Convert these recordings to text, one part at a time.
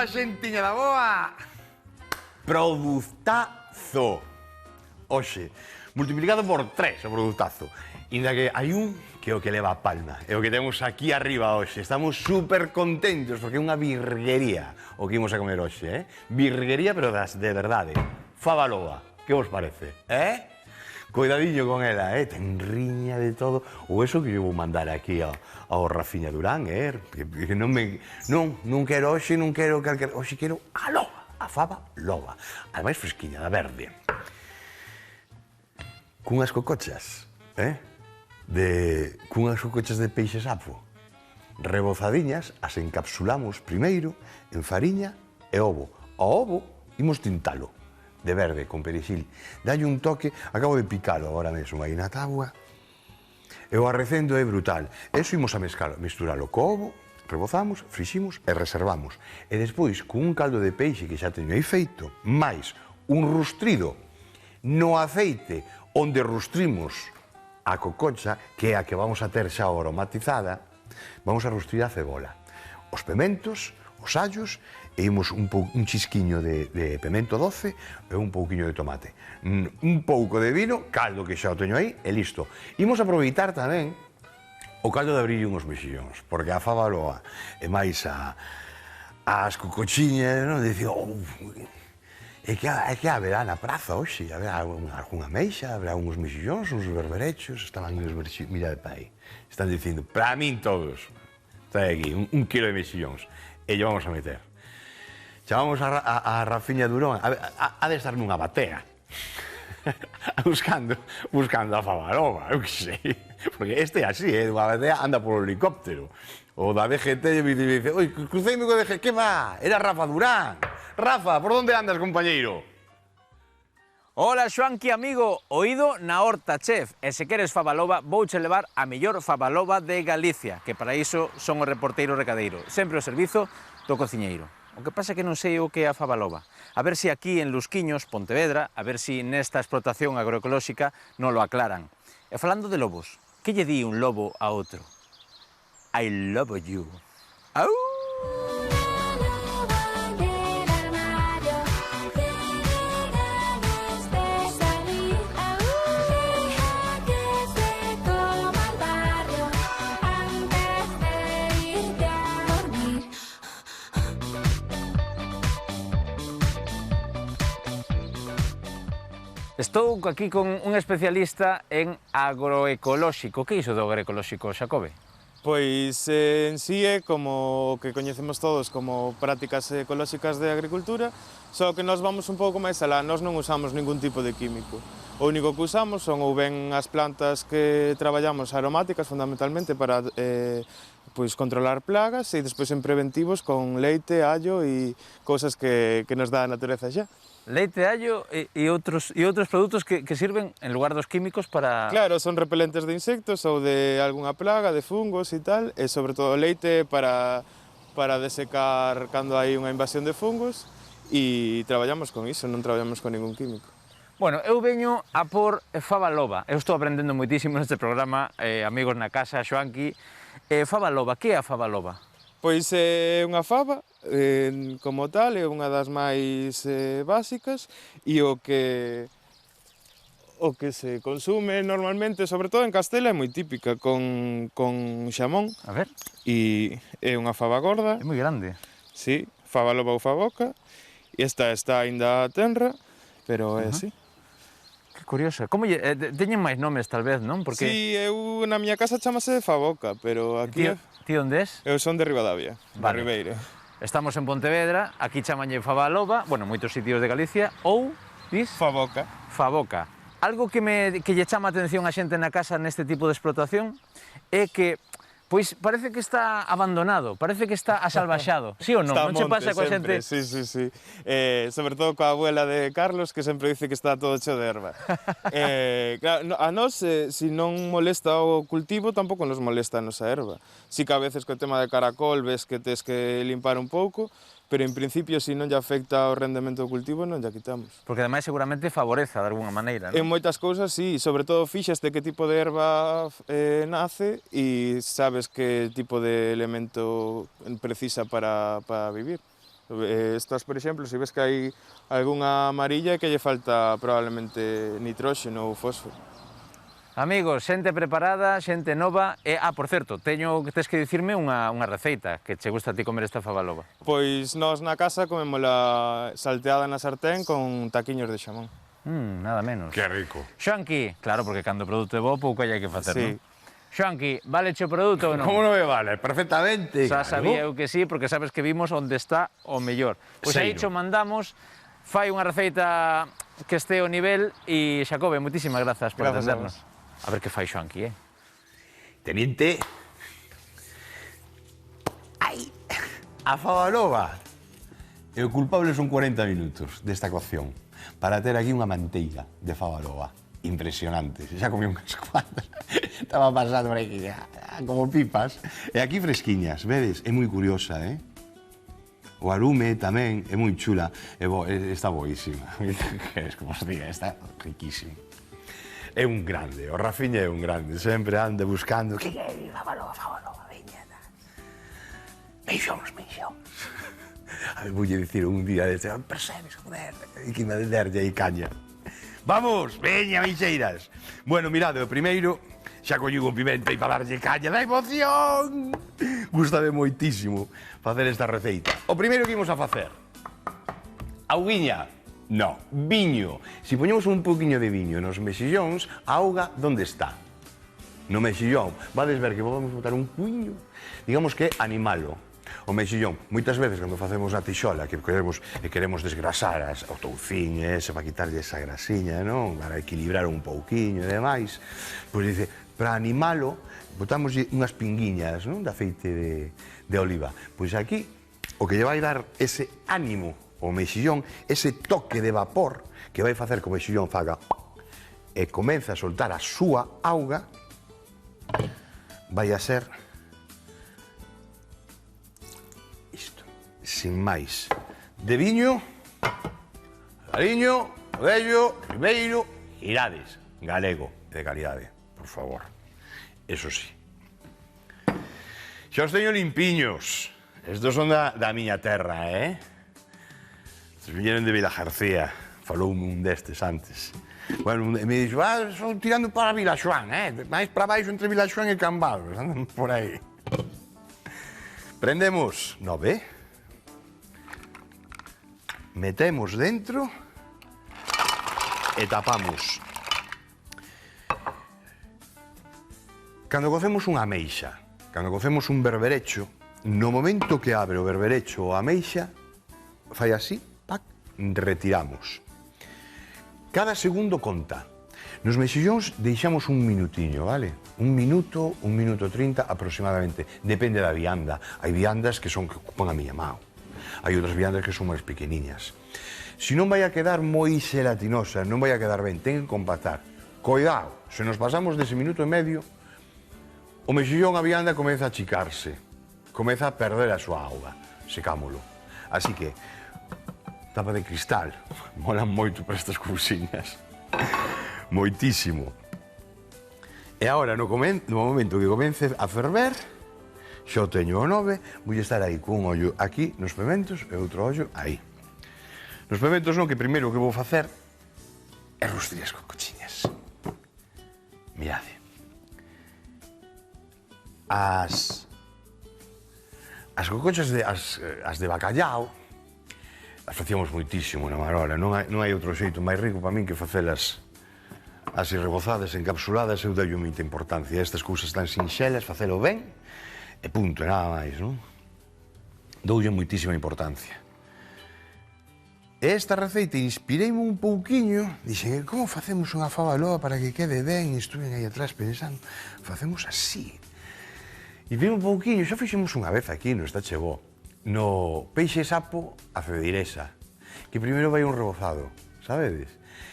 Ola, xentiña da boa! Produtazo! Oxe, multiplicado por 3 o produtazo. Inda que hai un que é o que leva a palma. É o que temos aquí arriba hoxe. Estamos super contentos porque é unha virguería o que imos a comer hoxe, Virguería, pero das de verdade. Faba loba. Que vos parece, Cuidadillo con ela, ten riña de todo. Ou eso que eu vou mandar aquí ao Rafiña Durán, que non quero hoxe, non quero calquer... Hoxe quero a loba, a faba loba. A máis fresquiña, da verde. Cunhas cocochas, cunhas cocochas de peixe sapo. Rebozadiñas, as encapsulamos primeiro en fariña e ovo. O ovo imos tintalo de verde, con perexil. Dalle un toque, acabo de picalo agora mesmo aí na tábua, e o arrecendo é brutal. Eso imos a misturalo co ovo, rebozamos, friximos e reservamos. E despois, con un caldo de peixe que xa teño aí feito, máis un rustrido no aceite onde rustrimos a cococha, que é a que vamos a ter xa aromatizada, vamos a rustrir a cebola, os pementos, os allos, e imos un chisquiño de pemento doce e un pouquiño de tomate. Un pouco de vino, caldo que xa o teño aí, e listo. Imos aproveitar tamén o caldo de abrir unhos mexillóns, porque a faba loa e máis as cocochiñas, non? Dicía, é que haberá na praza hoxe, haberá algunha meixa, haberá uns mexillóns, uns berberechos, estaban uns mexillóns, mira de pai, están dicindo, para min todos, trae aquí, un kilo de mexillóns, e lle vamos a meter. Chamamos a Rafiña Durón, ha de estar nunha batea, buscando a faba loba, eu que sei, porque este é así, dunha batea anda polo helicóptero. O da VGT me dice, oi, cruceime co VGT, que va? Era Rafa Durán. Rafa, por onde andas, compañeiro? Hola, Xoanqui, amigo, oído na horta, chef. E se queres faba loba, vouche levar a mellor faba loba de Galicia, que para iso son o reporteiro recadeiro, sempre ao servizo do cociñeiro. O que pasa é que non sei o que é a faba loba. A ver se aquí en Lusquiños, Pontevedra, a ver se nesta explotación agroecolóxica non lo aclaran. E falando de lobos, que lle di un lobo a outro? I love you. Au! Estou aquí con un especialista en agroecolóxico. Que é iso do agroecolóxico, Xacobe? Pois en sí é como o que coñecemos todos como prácticas ecolóxicas de agricultura, só que nós vamos un pouco máis alá, nós non usamos ningún tipo de químico. O único que usamos son ou ben as plantas que traballamos aromáticas fundamentalmente para pois controlar plagas e despois en preventivos con leite, allo e cousas que nos dá a natureza xa. Leite, allo e outros produtos que sirven en lugar dos químicos para... Claro, son repelentes de insectos ou de algunha plaga, de fungos e tal, e sobre todo o leite para desecar cando hai unha invasión de fungos, e traballamos con iso, non traballamos con ningún químico. Bueno, eu veño a por faba loba. Eu estou aprendendo moitísimo neste programa, amigos na casa, Xoanqui. Faba loba, que é a faba loba? Pois é unha faba, como tal, é unha das máis básicas, e o que se consume normalmente, sobre todo en Castela, é moi típica, con xamón. A ver. E é unha faba gorda. É moi grande. Sí, faba loba ou faboca. E esta está aínda tenra, pero é así. Que curioso. Como teñen máis nomes, tal vez, non? Porque... Sí, eu na miña casa chamase faboca, pero aquí... Ti onde es? Eu son de Ribadavia, da Ribeira. Estamos en Pontevedra, aquí chamanlle faba loba, bueno, moitos sitios de Galicia, ou, dis? Faboca. Faboca. Algo que lle chama a atención a xente na casa neste tipo de explotación é que, pois, parece que está abandonado, parece que está asalvaxado. Sí ou non? Non che pasa coa xente? Sí. Sobre todo coa abuela de Carlos, que sempre dice que está todo cheo de erva. Claro, a nós, se non molesta o cultivo, tampouco nos molesta a nosa erva. Si que a veces co tema de caracol ves que tes que limpar un pouco, pero en principio, se non lle afecta o rendemento do cultivo, non lle quitamos. Porque ademais seguramente favoreza de alguna maneira, non? En moitas cousas, sí, sobre todo fixaste que tipo de erva nace e sabes que tipo de elemento precisa para vivir. Estas, por exemplo, se ves que hai algunha amarilla que lle falta probablemente nitróxeno ou fósforo. Amigos, xente preparada, xente nova e, por certo, tes que dicirme unha receita que che gusta a ti comer esta fabaloba. Pois nós na casa comémola salteada na sartén con taquiños de xamón. Nada menos. Que rico. Xoanqui, claro, porque cando o produto é bo, pouco hai que facer, Sí. non? Xoanqui, vale o produto ou non? Como non me vale? Perfectamente. Xa sabía eu que sí, porque sabes que vimos onde está o mellor. Pois aí Seiro. cho mandamos, fai unha receita que este ao nivel e, Xacobe, moitísimas grazas por Grazas a atendernos. A ver que fai Xoanqui, Teniente. Ai, a fabaloba. E o culpable son 40 minutos desta cocción para ter aquí unha manteiga de fabaloba. Impresionante. Xa comí unhas cuantas. Estaba pasando por aquí como pipas. E aquí fresquiñas, vedes? É moi curiosa, O arume tamén é moi chula. Está boísima. Queres que vos diga? Está riquísimo. É un grande, o Rafiña é un grande, sempre anda buscando que fabaloba, veña. Meixóns. A ver, voulle dicir un día deste, percebes, joder, e que me derlle aí caña. Vamos, veña, meixeiras. Bueno, mirade, o primeiro, xa colliu un pimento aí para darlle caña da emoción. Gústame moitísimo facer esta receita. O primeiro que imos a facer, auguiña. No, viño. Si poñemos un poquinho de viño nos mexillóns, a auga onde está? No mexillón. Vades ver que podemos botar un cuiño, digamos que animalo. O mexillón, moitas veces cando facemos a tixola que queremos desgrasar o toucín, para quitarlle esa grasiña, non? Para equilibrar un pouquiño e demais, pois dice, para animalo, botamos unhas pinguiñas, non? De aceite de oliva. Pois aquí, o que lle vai dar ese ánimo o mexillón, ese toque de vapor que vai facer que o mexillón faga e comeza a soltar a súa auga, vai a ser isto, sin máis. De viño, cariño, vello, primeiro, irades, galego, de calidade, por favor. Eso sí. Xa os teño limpiños. Estos son da miña terra, Estos viñeron de Vilagarcía, faloume un destes antes. Bueno, me dixo, son tirando para Vilaxoán, máis para baixo entre Vilaxoán e Cambados, andan por aí. Prendemos 9, metemos dentro e tapamos. Cando cocemos unha ameixa, cando cocemos un berberecho, no momento que abre o berberecho ou a ameixa, fai así, retiramos. Cada segundo conta. Nos mexillóns deixamos un minutiño, vale? Un minuto 30 aproximadamente. Depende da vianda. Hai viandas que ocupan a miña mão. Hai outras viandas que son máis pequeniñas. Se non vai a quedar moi xelatinosa, non vai a quedar ben, ten que compactar. Coidado, se nos pasamos dese minuto e medio, o mexillón, a vianda, comeza a achicarse. Comeza a perder a súa auga. Secámolo. Así que, tapa de cristal, molan moito para estas cousiñas. Moitísimo. E agora, no momento que comece a ferver, xa o teño o 9, vou estar aí cun ollo aquí nos pementos e outro ollo aí. Nos pementos non, que primeiro o que vou facer é rostrir as cocochiñas. Mirade. As cocochas as de bacallao, as facíamos moitísimo na Marola, non hai outro xeito máis rico para min que facelas así rebozadas, encapsuladas, eu dalle moita importancia. Estas cousas tan sinxelas, facelo ben, e punto, e nada máis, non? Doulle moitísima importancia. E esta receita inspireime un pouquiño, dixen, como facemos unha fabaloba para que quede ben? E estuve aí atrás pensando, facemos así. E vi un pouquiño, xa fixemos unha vez aquí, no Está Chegó, no peixe sapo a cediresa, que primeiro vai un rebozado, sabedes?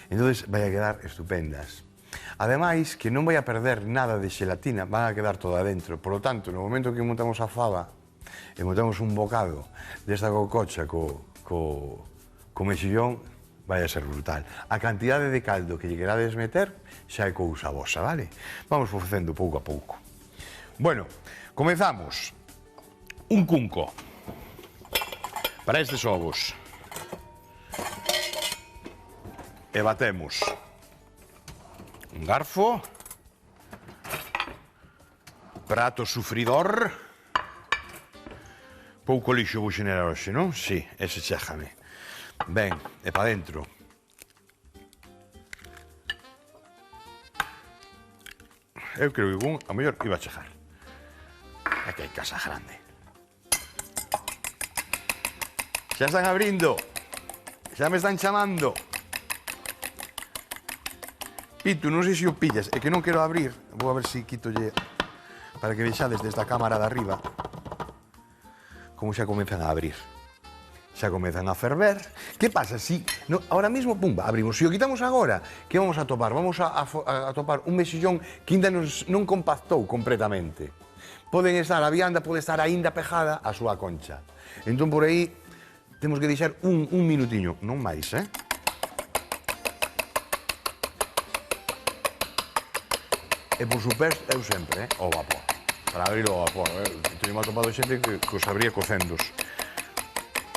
Entonces vai a quedar estupendas. Ademais, que non vai a perder nada de xelatina, van a quedar todo adentro. Por lo tanto, no momento que montamos a fava e montamos un bocado desta cococha co mexillón, vai a ser brutal. A cantidade de caldo que lle querades meter xa é cousa vosa, vale? Vamos facendo pouco a pouco. Bueno, comezamos. Un cunco. para estes ovos. E batemos un garfo, prato sufridor, pouco lixo vou xenerar hoxe, non? Si, ese chéjame. Ben, e pa dentro. Eu creo que a mellor iba a chejar. Aquí hai casa grande. Xa están abrindo. Xa me están chamando. Pitu, non sei se o pillas, é que non quero abrir. Vou a ver se quitolle para que vexades desde a cámara de arriba como xa comezan a abrir. Xa comezan a ferver. Que pasa si ahora mismo, pumba, abrimos? Se o quitamos agora, que vamos a topar? Vamos a topar un mexillón que ainda non compactou completamente. A vianda pode estar aínda pejada á súa concha. Entón, por aí, temos que deixar un minutiño, non máis, E, por suposto, eu sempre, o vapor. Para abrir o vapor, teño atopado xente que os abría cocendos.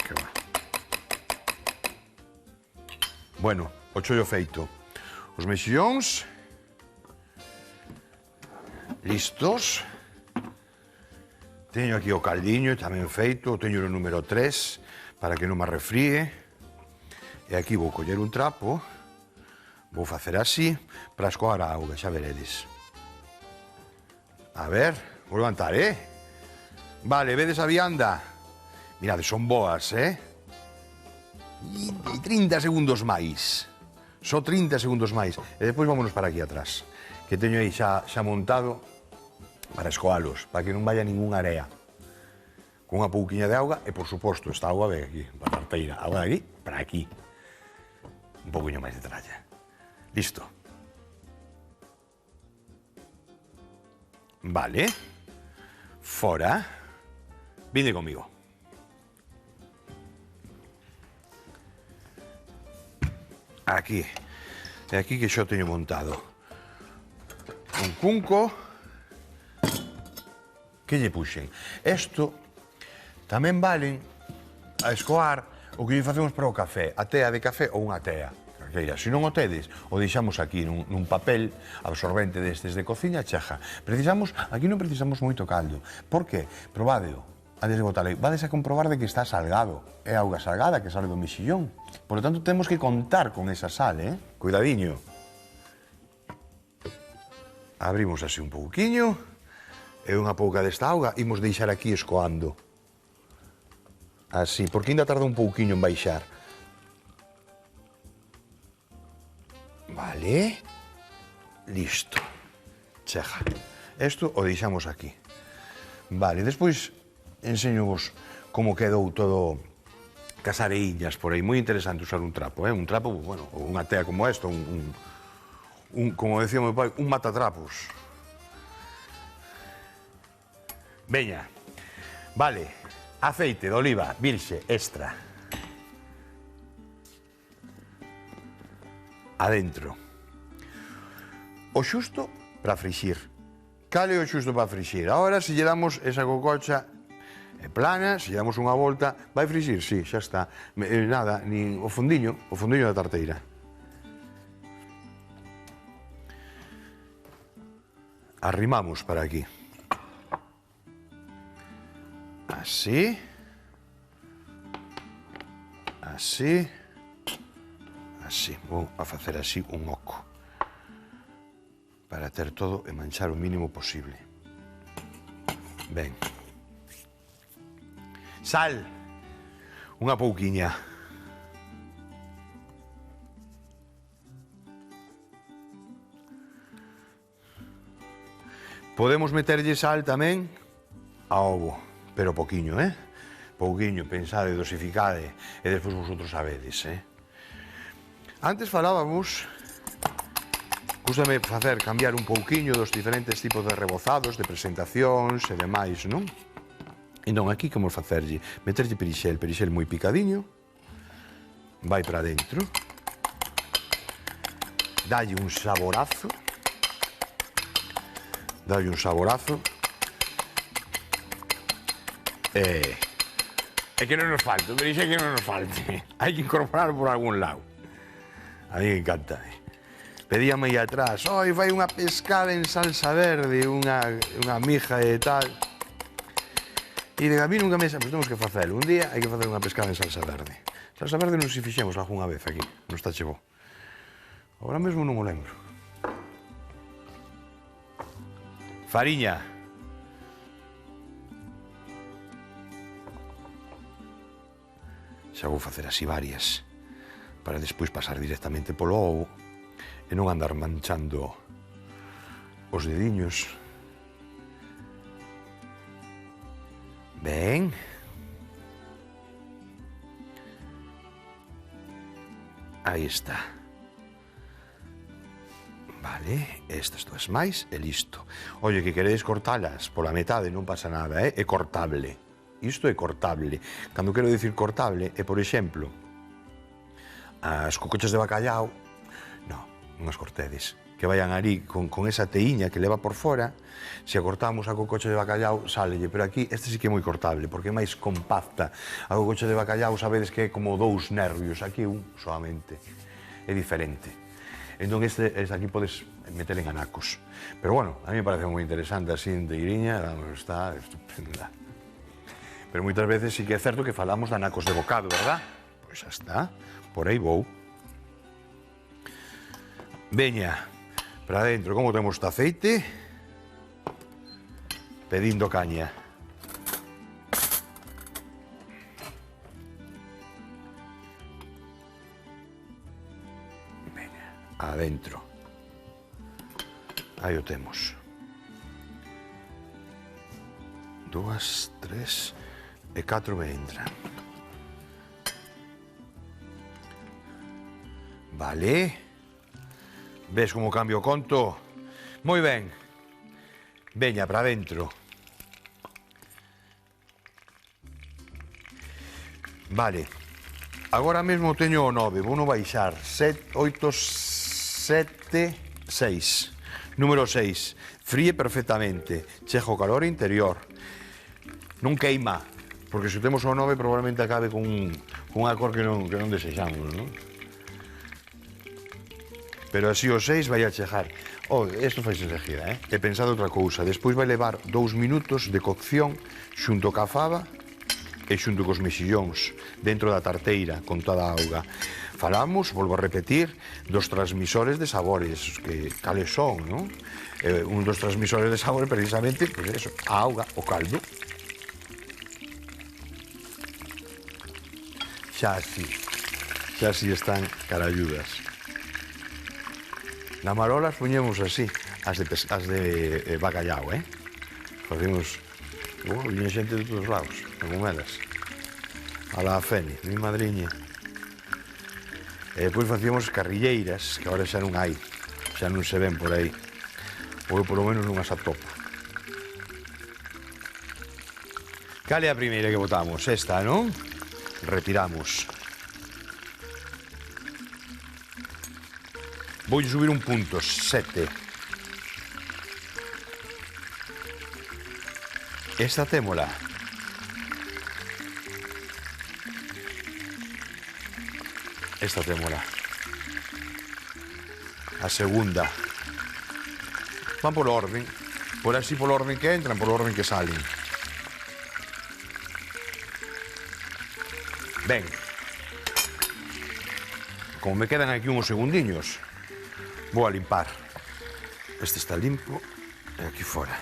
Que va. Bueno, o chollo feito. Os mexillóns listos. Teño aquí o caldiño tamén feito, teño o número 3 para que non me arrefríe. E aquí vou coller un trapo, vou facer así para escoar a auga, xa veredes. A ver, vou levantar, Vale, vedes a vianda? Mirade, son boas, E 30 segundos máis. Só 30 segundos máis. E despois vámonos para aquí atrás, que teño aí xa montado para escoalos, para que non vaya ninguna area. Con unha pouquiña de auga e, por suposto, esta auga ve aquí, para a tarteira. Auga de aquí para aquí. Un pouquiño máis de tralla. Listo. Vale. Fora. Vinde comigo. Aquí. E aquí que xo teño montado un cunco. Que lle puxen? Isto tamén valen a escoar o que lle facemos para o café, a tea de café ou unha tea. Se non o tedes, o deixamos aquí nun papel absorbente destes de cociña, cheja. Aquí non precisamos moito caldo. Por que? Probádeo. Antes de botalo, vades a comprobar de que está salgado. É auga salgada que sale do mexillón. Por lo tanto, temos que contar con esa sal, Cuidadiño. Abrimos así un pouquiño. E unha pouca desta auga imos deixar aquí escoando. Así, porque ainda tarda un pouquiño en baixar. Vale. Listo. Cheja. Isto o deixamos aquí. Vale, despois enseño-vos como quedou todo cas areiñas por aí. Moi interesante usar un trapo, Un trapo, bueno, unha tea como esta, como decía meu pai, un matatrapos. Veña. Vale, aceite de oliva virxe extra. Adentro. O xusto para frixir. Cal é o xusto para frixir? Ahora, se lle damos esa cococha plana, se lle damos unha volta, vai frixir? Sí, xa está. Nada, nin o fundiño da tarteira. Arrimamos para aquí. Así. Así. Así, vou a facer así un oco para ter todo e manchar o mínimo posible. Ben. Sal. Unha pouquiña. Podemos meterlle sal tamén a ovo, pero pouquiño, Pouquiño, pensade, dosificade, e despois vosotros sabedes, Antes falábamos, gústame cambiar un pouquiño dos diferentes tipos de rebozados, de presentacións e demais, non? Entón, aquí como facerlle? Meterlle perixel moi picadiño, vai para dentro, dalle un saborazo, e É que non nos falte, me dixe que non nos falte. Hai que incorporar por algún lado. A mí me encanta. Pedíame aí atrás, oi, vai unha pescada en salsa verde, unha mija e tal. E de a mí nunca me... Pois temos que facelo. Un día hai que facer unha pescada en salsa verde. Salsa verde non se fixemos algunha vez aquí, non está chegou. Agora mesmo non o lembro. Fariña. Xa vou facer así varias para despois pasar directamente polo ovo e non andar manchando os dediños. Ben. Aí está. Vale, estas dúas máis e listo. Oye, que queredes cortalas pola metade, non pasa nada, é cortable. Isto é cortable. Cando quero dicir cortable é, por exemplo, as cocochas de bacallau, non as cortedes, que vayan ali con esa teíña que leva por fora. Se a cortamos a cococha de bacallau, sálelle, pero aquí este sí que é moi cortable, porque é máis compacta. A cococha de bacallau sabedes que é como 2 nervios, aquí un solamente. É diferente. Entón este aquí podes meter en anacos. Pero bueno, a mí me parece moi interesante así en teiriña, está estupenda. Pero moitas veces sí que é certo que falamos de anacos de bocado, verdad? Pois xa está, por aí vou. Veña, para dentro, como temos este aceite? Pedindo caña. Veña, adentro. Aí o temos. 2, 3... e 4 me entran. Vale. Ves como cambio o conto? Moi ben. Veña, para dentro. Vale. Agora mesmo teño o 9. Vou no baixar. 7, 8, 7, 6. Número 6. Fríe perfectamente. Chega o calor interior. Non queima. Porque se temos o 9 probablemente acabe con unha cor que non desexamos, non? Pero así o 6 vai a chegar. Isto fai enseguida, He pensado outra cousa. Despois vai levar 2 minutos de cocción xunto ca faba e xunto cos mexillóns dentro da tarteira con toda a auga. Falamos, volvo a repetir, dos transmisores de sabores, que cales son, non? Un dos transmisores de sabores precisamente, pois eso, a auga, o caldo. Xa así están caralludas. Na marolas poñemos así, as de bacallau, Facemos, viña xente de todos lados, a comelas. A la Feni, mi madriña. E depois facíamos carrilleiras, que agora xa non hai, xa non se ven por aí. Ou polo menos non as atopo. Cal é a primeira que botamos? Esta, non? Retiramos. Vou subir un punto, 7. Esta témola. Esta témola. A segunda. Van por orden. Por así polo orden que entran, polo orden que salen. Ben, como me quedan aquí uns segundiños, vou a limpar. Este está limpo e aquí fora.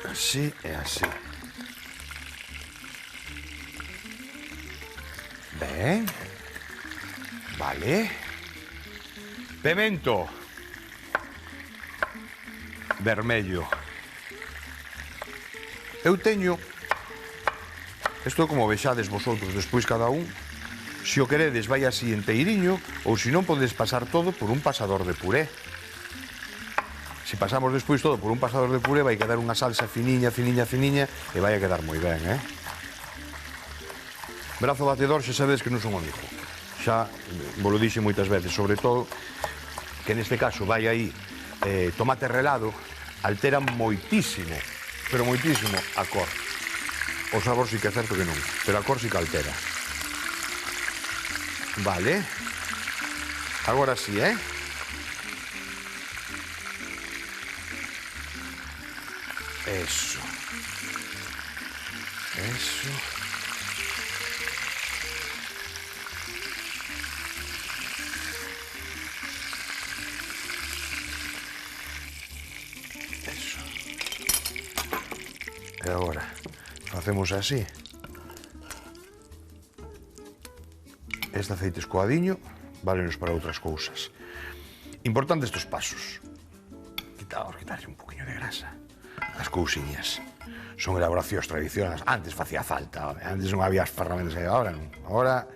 Así e así. Ben, vale. Pemento. Vermello. Eu teño... Isto como vexades vosotros, despois cada un, se o queredes vai así enteiriño, ou se non podedes pasar todo por un pasador de puré. Se pasamos despois todo por un pasador de puré vai quedar unha salsa finiña, finiña, finiña e vai a quedar moi ben, Brazo batedor xa sabedes que non son amigo. Xa vos lo dixe moitas veces, sobre todo que neste caso vai aí tomate relado, altera moitísimo, pero moitísimo a cor. O sabor sí que é certo que non, pero a cor sí que altera. Vale. Agora sí, Eso. Eso. Eso. E agora facemos así. Este aceite escoadiño válenos para outras cousas. Importante estes pasos. Quitarlle un poquinho de grasa. As cousiñas. Son elaboracións tradicionais. Antes facía falta, antes non había as ferramentas que hai agora, non. Agora,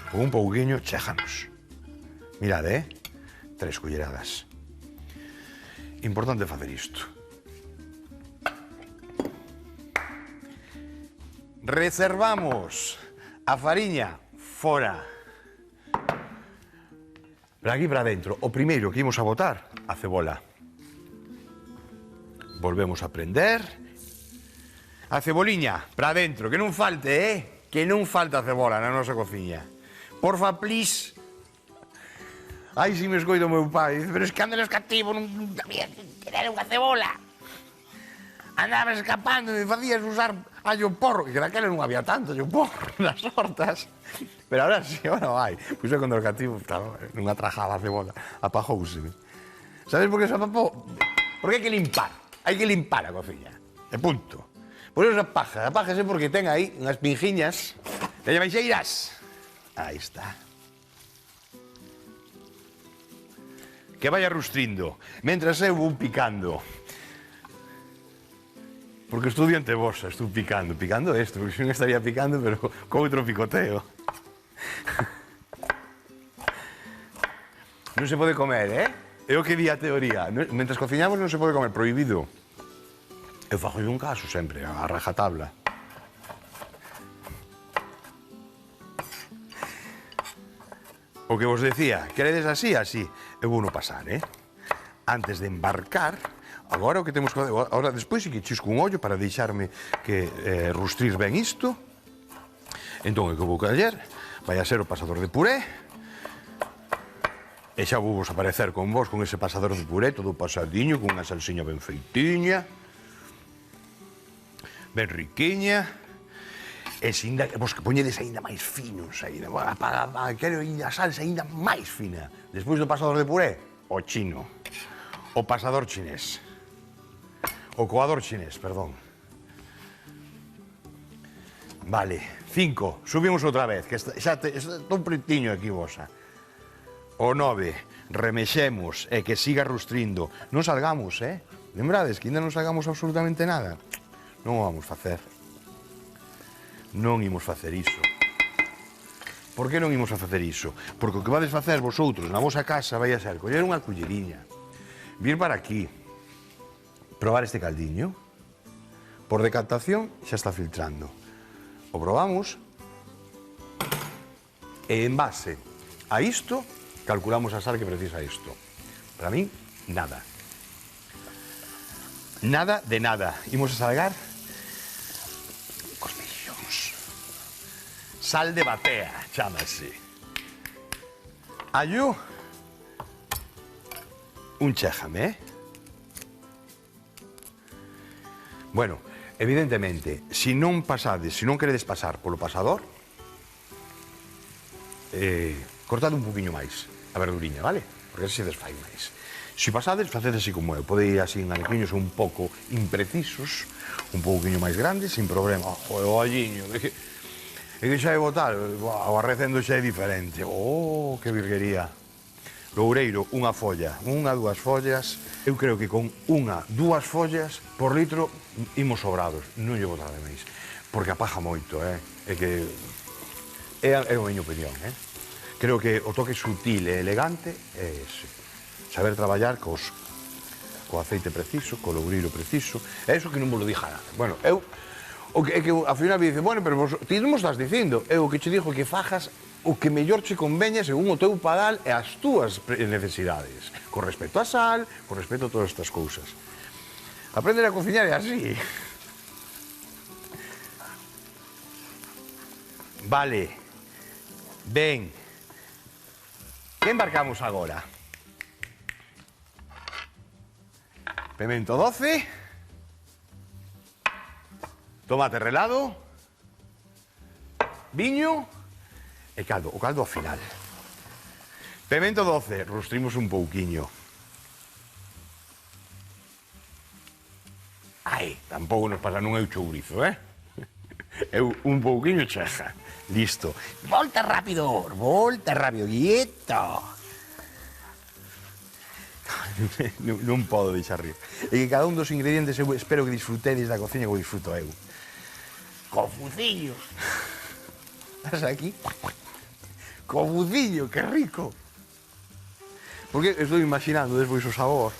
con un pouquiño, chéjanos. Mirade, 3 culleradas. Importante facer isto. Reservamos a fariña fora. Para aquí para dentro. O primeiro que imos a botar, a cebola. Volvemos a prender. A ceboliña para dentro, que non falte, Que non falta a cebola na nosa cociña. Porfa, please. Ai, si me escoito o meu pai. Dice, pero es que andas cativo, non sabía tener unha cebola. Andabas escapando e me facías usar allo porro, que daquela non había tanto allo porro nas hortas. Pero ahora sí, ahora vai. Pois eu cando era cativo, claro, non atrajaba a cebola, apajouse. Sabes por que se apapou? Porque hai que limpar. Hai que limpar a cociña. E punto. Por eso se apaja. Apájase porque ten aí unhas pingiñas de baixeiras. Aí está. Que vaya rustrindo. Mentras eu vou picando. Porque estou diante vosa, estou picando. Picando isto, porque non estaría picando, pero con outro picoteo. Non se pode comer, É o que di a teoría. Mentras cociñamos non se pode comer, prohibido. Eu fago un caso sempre, a rajatabla. O que vos decía, queredes así, así. Eu vou no pasar, Antes de embarcar, agora o que temos que fazer... Agora, despois, sí que chisco un ollo para deixarme que rustrir ben isto. Entón, o que vou coller vai a ser o pasador de puré. E xa vou vos aparecer con vos con ese pasador de puré, todo pasadiño, con unha salsiña ben feitiña. Ben riquiña, e sinda, vos que poñedes aínda máis finos, quero a salsa aínda máis fina. Despois do pasador de puré, o chino, o pasador chinés, o coador chinés, perdón. Vale, 5, subimos outra vez, que xa estou pretiño aquí vosa. O 9, remexemos e que siga rustrindo. Non salgamos, Lembrades que ainda non salgamos absolutamente nada. Non o vamos facer. Non imos facer iso. Por que non imos a facer iso? Porque o que vades facer vosotros na vosa casa vai a ser coller unha culleriña, vir para aquí, probar este caldiño. Por decantación xa está filtrando. O probamos e en base a isto calculamos a sal que precisa isto. Para min, nada. Nada de nada. Imos a salgar sal de batea, chámase. Allo, un chéjame, Bueno, evidentemente, se non pasades, se non queredes pasar polo pasador, cortade un poquinho máis a verduriña, vale? Porque así se desfai máis. Se pasades, facedes así como eu. Pode ir así en alequiños un pouco imprecisos, un pouquinho máis grandes, sin problema. O olliño, e que xa é botar, o arrecendo xa é diferente. Oh, que virguería. Loureiro, unha folla, unha, dúas follas. Eu creo que con unha, dúas follas por litro imos sobrados. Non lle botar de máis. Porque apaja moito, É que... É a miña opinión, Creo que o toque sutil e elegante é ese. Saber traballar co aceite preciso, co loureiro preciso. É iso que non vos lo dixa nada. Bueno, eu... É que ao final me dice, bueno, pero vos, ti non mo estás dicindo. Eu o que che dixo que fajas o que mellor che conveña según o teu padal e as túas necesidades. Con respecto a sal, con respecto a todas estas cousas. Aprender a cociñar é así. Vale. Ben. Que embarcamos agora? Pemento doce. Tomate relado. Viño. E caldo. O caldo ao final. Pemento doce. Rustrimos un pouquiño. Ai, tampouco nos pasa, non é o chourizo, Eu un pouquiño cheja. Listo. Volta rápido, quieto. Non podo deixar rir. E que cada un dos ingredientes eu espero que disfrutedes da cociña como disfruto eu. Cofuciño. Estás aquí? Cofuciño, que rico. Porque estou imaginando despois o sabor.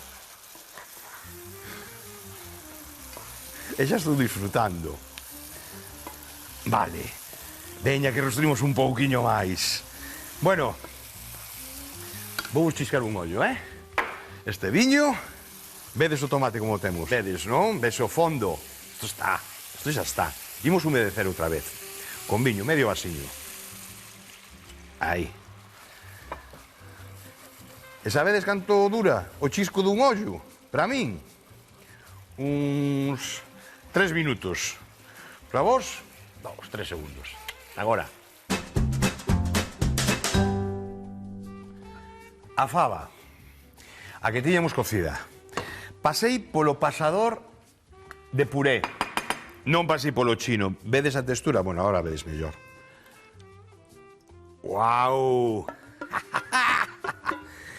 E xa estou disfrutando. Vale. Veña, que rostrimos un pouquiño máis. Bueno, vou chiscar un ollo, Este viño, vedes o tomate como temos. Vedes, non? Ves o fondo. Isto xa está. Imos humedecer outra vez. Con viño, medio vasiño. Aí. E sabedes canto dura o chisco dun ollo? Para min, uns 3 minutos. Para vos, 3 segundos. Agora. A fava. A que tiñamos cocida. Pasei polo pasador de puré. Non pasei polo chino. Vedes a textura? Bueno, agora vedes mellor. Guau!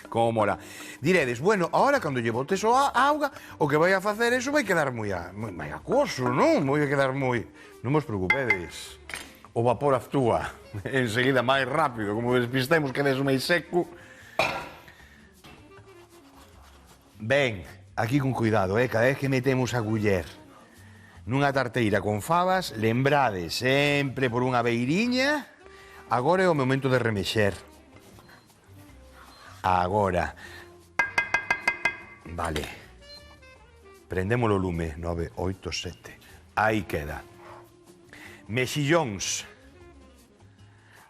Como mola. Diredes, bueno, ahora cando lle botes a auga, o que vai a facer eso vai quedar moi acuoso, non? Vai quedar moi... Non vos preocupedes. O vapor actúa enseguida máis rápido. Como despistemos que des máis seco... Ben, aquí con cuidado, cada vez que metemos a culler nunha tarteira con fabas, lembrade sempre por unha beiriña. Agora é o momento de remexer. Agora. Vale. Prendemos o lume. 9, 8, 7. Aí queda. Mexillóns.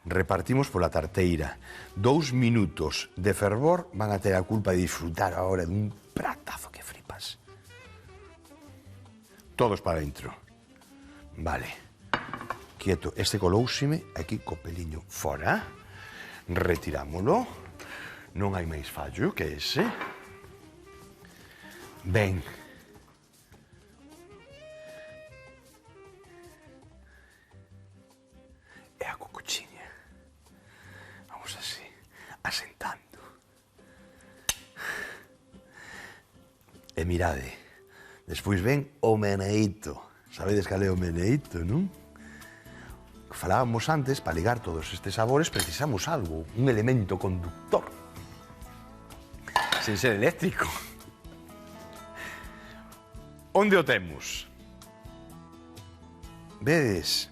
Repartimos pola tarteira. 2 minutos de fervor van a ter a culpa de disfrutar agora dun pratazo que flipas. Todos para dentro. Vale. Quieto. Este colousime aquí co peliño fora. Retirámolo. Non hai máis fallo que ese. Ben. E a cucuchiña. Vamos así, asentando. E mirade, despois ven o meneíto. Sabedes cal é o meneíto, non? Falábamos antes, para ligar todos estes sabores, precisamos algo, un elemento conductor. Sen ser eléctrico. Onde o temos? Vedes?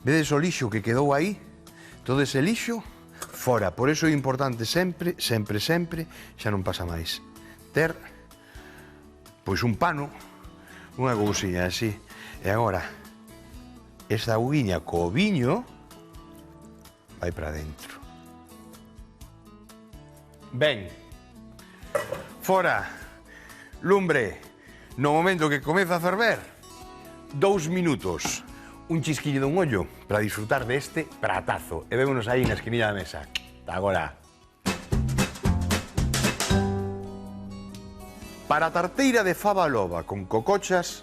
Vedes o lixo que quedou aí? Todo ese lixo, fora. Por iso é importante sempre, xa non pasa máis, ter, pois un pano, unha cousiña así. E agora, esta auguiña co viño vai para dentro. Ben, fora, lumbre, no momento que comeza a ferver, 2 minutos. Un chisquiño dun ollo para disfrutar deste pratazo. E vémonos aí na esquinilla da mesa. Agora. Para a tarteira de fava loba con cocochas,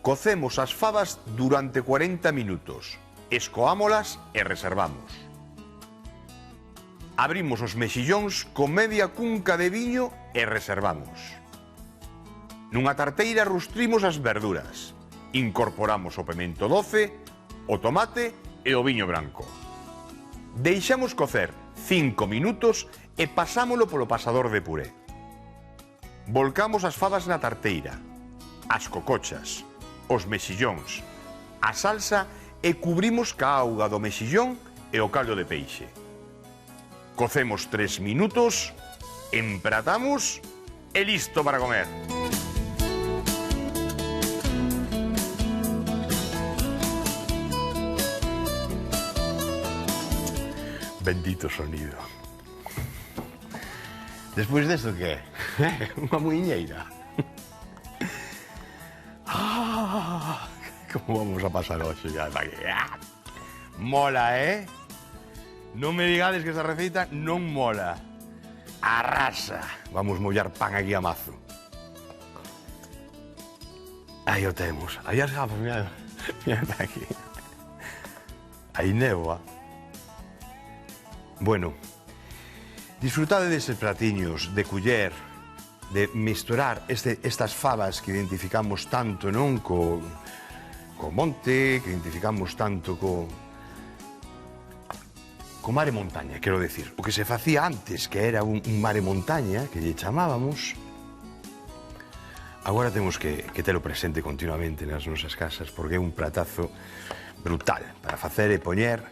cocemos as fabas durante 40 minutos. Escoámolas e reservamos. Abrimos os mexillóns con media cunca de viño e reservamos. Nunha tarteira rustrimos as verduras. Incorporamos o pemento doce, o tomate e o viño branco. Deixamos cocer 5 minutos e pasámolo polo pasador de puré. Volcamos as fabas na tarteira, as cocochas, os mexillóns, a salsa e cubrimos ca auga do mexillón e o caldo de peixe. Cocemos 3 minutos, empratamos e listo para comer. Bendito sonido. Despois desto que? Unha muiñeira. Como vamos a pasar hoxe? Mola, Non me digades que esa receita non mola. Arrasa. Vamos mollar pan aquí a mazo. Aí o temos. Aí as gafas, mira. Mira aquí. Aí néboa. Bueno, disfrutade deses platiños de culler, de misturar estas fabas que identificamos tanto, non? Co monte, que identificamos tanto co mar e montaña, quero decir. O que se facía antes, que era un mar e montaña, que lle chamábamos, agora temos que telo presente continuamente nas nosas casas, porque é un platazo brutal para facer e poñer.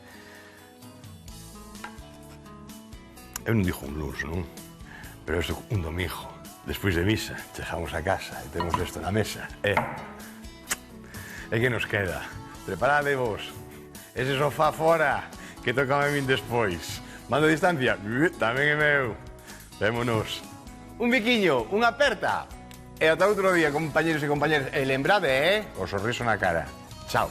Eu non dixo un luns, non? Pero isto un domingo, despois de misa, chegamos a casa e temos isto na mesa. E que nos queda? Preparade vos. Ese sofá fora, que tocame a min despois. Mando a distancia, tamén é meu. Vémonos. Un biquiño, unha aperta. E ata outro día, compañeros e compañeras. E lembrade, o sorriso na cara. Chao.